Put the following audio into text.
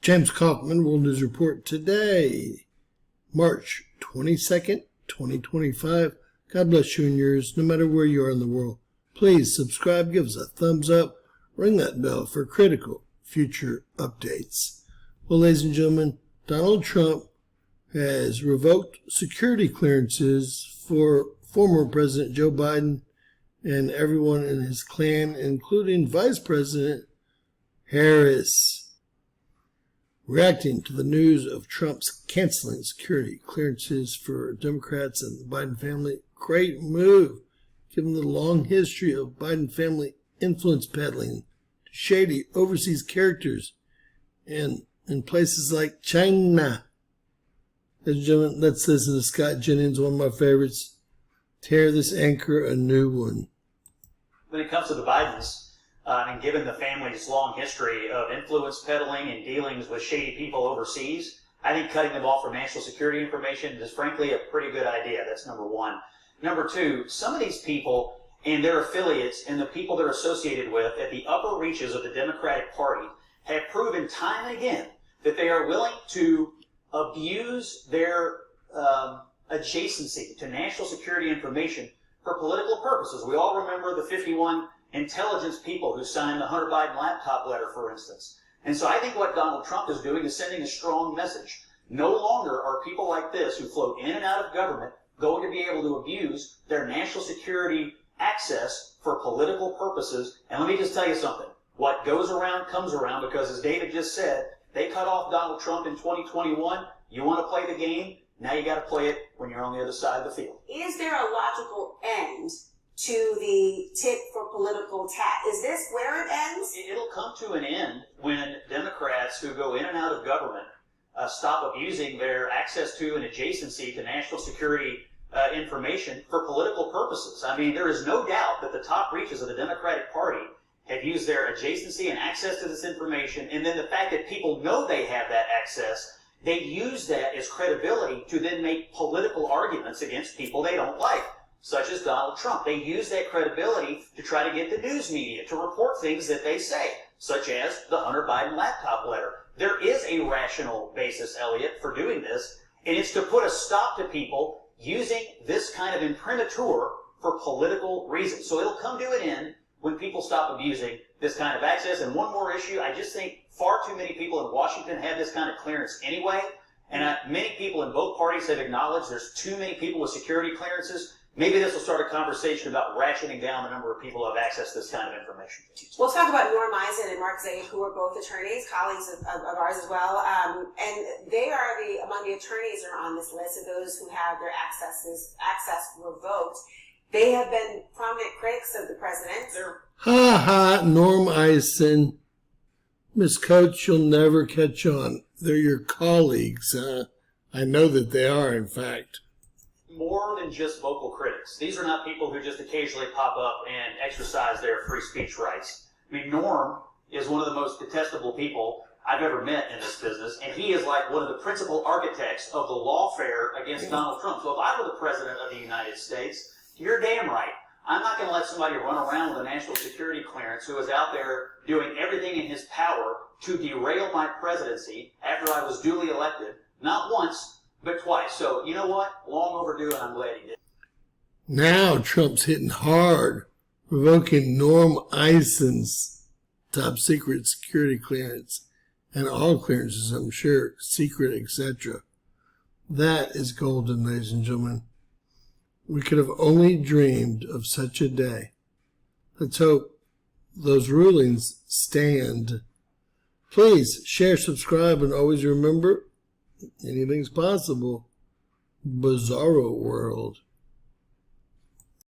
James Kaufman, World News Report today, March 22nd, 2025. God bless you and yours, no matter where you are in the world. Please subscribe, give us a thumbs up, ring that bell for critical future updates. Well, ladies and gentlemen, Donald Trump has revoked security clearances for former President Joe Biden and everyone in his clan, including Vice President Harris. Reacting to the news of Trump's canceling security clearances for Democrats and the Biden family, great move, given the long history of Biden family influence peddling to shady overseas characters in places like China. Ladies and gentlemen, let's listen to Scott Jennings, one of my favorites. Tear this anchor a new one. When it comes to the Bidens, and given the family's long history of influence peddling and dealings with shady people overseas, I think cutting them off from national security information is frankly a pretty good idea. That's number one. Number two, some of these people and their affiliates and the people they're associated with at the upper reaches of the Democratic Party have proven time and again that they are willing to abuse their adjacency to national security information for political purposes. We all remember the 51 intelligence people who signed the Hunter Biden laptop letter, for instance. And so I think what Donald Trump is doing is sending a strong message. No longer are people like this who float in and out of government going to be able to abuse their national security access for political purposes. And let me just tell you something. What goes around comes around, because as David just said, they cut off Donald Trump in 2021. You want to play the game? Now you got to play it when you're on the other side of the field. Is there a logical end to the tit for political tat? Is this where it ends? It'll come to an end when Democrats who go in and out of government stop abusing their access to and adjacency to national security information for political purposes. I mean, there is no doubt that the top reaches of the Democratic Party have used their adjacency and access to this information, and then the fact that people know they have that access, they use that as credibility to then make political arguments against people they don't like, such as Donald Trump. They use that credibility to try to get the news media to report things that they say, such as the Hunter Biden laptop letter. There is a rational basis, Elliot, for doing this, and it's to put a stop to people using this kind of imprimatur for political reasons. So it'll come to an end when people stop abusing this kind of access. And one more issue, I just think far too many people in Washington have this kind of clearance anyway, and many people in both parties have acknowledged there's too many people with security clearances. Maybe this will start a conversation about ratcheting down the number of people who have access to this kind of information. We'll talk about Norm Eisen and Mark Zaid, who are both attorneys, colleagues of ours as well. And they are among the attorneys that are on this list of those who have their access revoked. They have been prominent critics of the president. Norm Eisen. Miss Coach, you'll never catch on. They're your colleagues. I know that they are, in fact. More than just vocal critics. These are not people who just occasionally pop up and exercise their free speech rights. I mean, Norm is one of the most detestable people I've ever met in this business, and he is like one of the principal architects of the lawfare against Donald Trump. So if I were the president of the United States, you're damn right, I'm not going to let somebody run around with a national security clearance who is out there doing everything in his power to derail my presidency after I was duly elected, not once, but twice. So, you know what? Long overdue, and I'm glad he did. Now Trump's hitting hard, revoking Norm Eisen's top secret security clearance, and all clearances, I'm sure, secret, etc. That is golden, ladies and gentlemen. We could have only dreamed of such a day. Let's hope those rulings stand. Please share, subscribe, and always remember, anything's possible. Bizarro world.